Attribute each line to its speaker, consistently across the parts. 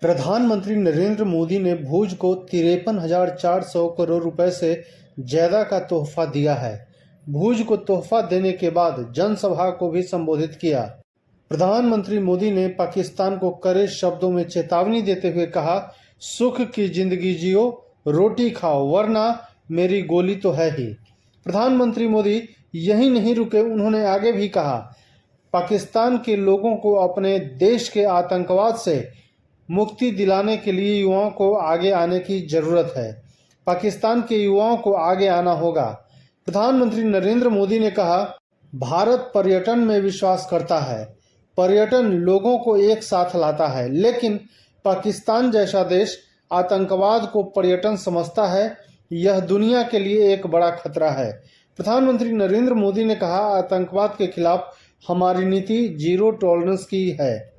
Speaker 1: प्रधानमंत्री नरेंद्र मोदी ने भुज को 53,400 करोड़ रुपए से ज्यादा का तोहफा दिया है। भुज को तोहफा देने के बाद जनसभा को भी संबोधित किया। प्रधानमंत्री मोदी ने पाकिस्तान को कड़े शब्दों में चेतावनी देते हुए कहा, सुख की जिंदगी जियो, रोटी खाओ, वरना मेरी गोली तो है ही। प्रधानमंत्री मोदी यही नहीं रुके, उन्होंने आगे भी कहा, पाकिस्तान के लोगों को अपने देश के आतंकवाद से मुक्ति दिलाने के लिए युवाओं को आगे आने की जरूरत है। पाकिस्तान के युवाओं को आगे आना होगा। प्रधानमंत्री नरेंद्र मोदी ने कहा, भारत पर्यटन में विश्वास करता है। पर्यटन लोगों को एक साथ लाता है, लेकिन पाकिस्तान जैसा देश आतंकवाद को पर्यटन समझता है। यह दुनिया के लिए एक बड़ा खतरा है। प्रधानमंत्री नरेंद्र मोदी ने कहा, आतंकवाद के खिलाफ हमारी नीति जीरो टॉलरेंस की है।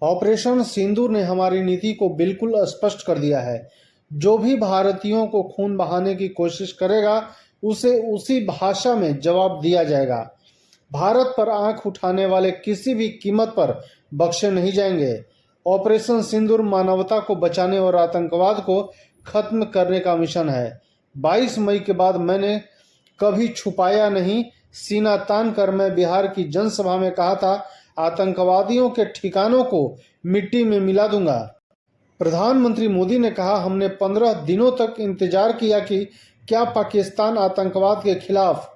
Speaker 1: ऑपरेशन सिंदूर ने हमारी नीति को बिल्कुल स्पष्ट कर दिया है। जो भी भारतीयों को खून बहाने की कोशिश करेगा, उसे उसी भाषा में जवाब दिया जाएगा। भारत पर आंख उठाने वाले किसी भी कीमत पर बख्शे नहीं जाएंगे। ऑपरेशन सिंदूर मानवता को बचाने और आतंकवाद को खत्म करने का मिशन है। 22 मई के बाद मैंने कभी छुपाया नहीं, सीना तान कर मैं बिहार की जनसभा में कहा था, आतंकवादियों के ठिकानों को मिट्टी में मिला दूंगा। प्रधानमंत्री मोदी ने कहा, हमने 15 दिनों तक इंतजार किया कि क्या पाकिस्तान आतंकवाद के खिलाफ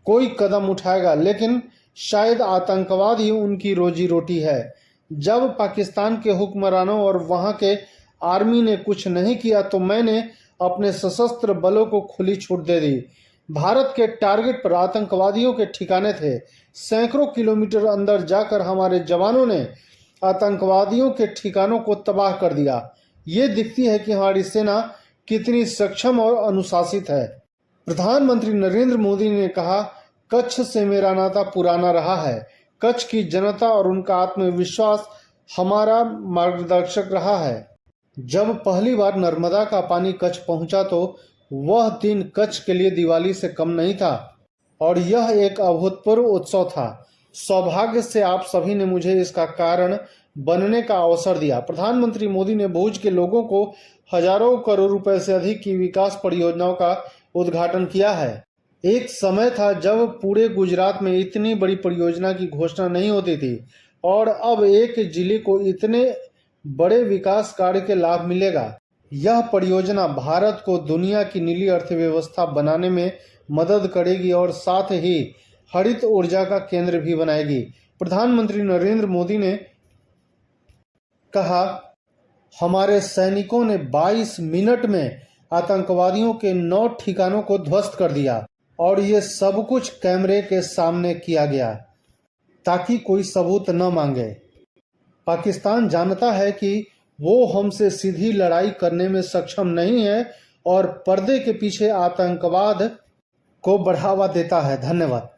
Speaker 1: कोई कदम उठाएगा, लेकिन शायद आतंकवाद ही उनकी रोजी रोटी है। जब पाकिस्तान के हुक्मरानों और वहां के आर्मी ने कुछ नहीं किया तो मैंने अपने सशस्त्र बलों को खुली छूट दे दी। भारत के टारगेट पर आतंकवादियों के ठिकाने थे। सैकड़ों किलोमीटर अंदर जाकर हमारे जवानों ने आतंकवादियों के ठिकानों को तबाह कर दिया। ये दिखती है कि हमारी सेना कितनी सक्षम और अनुशासित है। प्रधानमंत्री नरेंद्र मोदी ने कहा, कच्छ से मेरा नाता पुराना रहा है। कच्छ की जनता और उनका आत्मविश्वास हमारा मार्गदर्शक रहा है। जब पहली बार नर्मदा का पानी कच्छ पहुंचा तो वह दिन कच्छ के लिए दिवाली से कम नहीं था और यह एक अभूतपूर्व उत्सव था। सौभाग्य से आप सभी ने मुझे इसका कारण बनने का अवसर दिया। प्रधानमंत्री मोदी ने भुज के लोगों को हजारों करोड़ रुपए से अधिक की विकास परियोजनाओं का उद्घाटन किया है। एक समय था जब पूरे गुजरात में इतनी बड़ी परियोजना की घोषणा नहीं होती थी और अब एक जिले को इतने बड़े विकास कार्य के लाभ मिलेगा। यह परियोजना भारत को दुनिया की नीली अर्थव्यवस्था बनाने में मदद करेगी और साथ ही हरित ऊर्जा का केंद्र भी बनाएगी। प्रधानमंत्री नरेंद्र मोदी ने कहा, हमारे सैनिकों ने 22 मिनट में आतंकवादियों के 9 ठिकानों को ध्वस्त कर दिया और ये सब कुछ कैमरे के सामने किया गया ताकि कोई सबूत न मांगे। पाकिस्तान जानता है कि वो हमसे सीधी लड़ाई करने में सक्षम नहीं है और पर्दे के पीछे आतंकवाद को बढ़ावा देता है। धन्यवाद।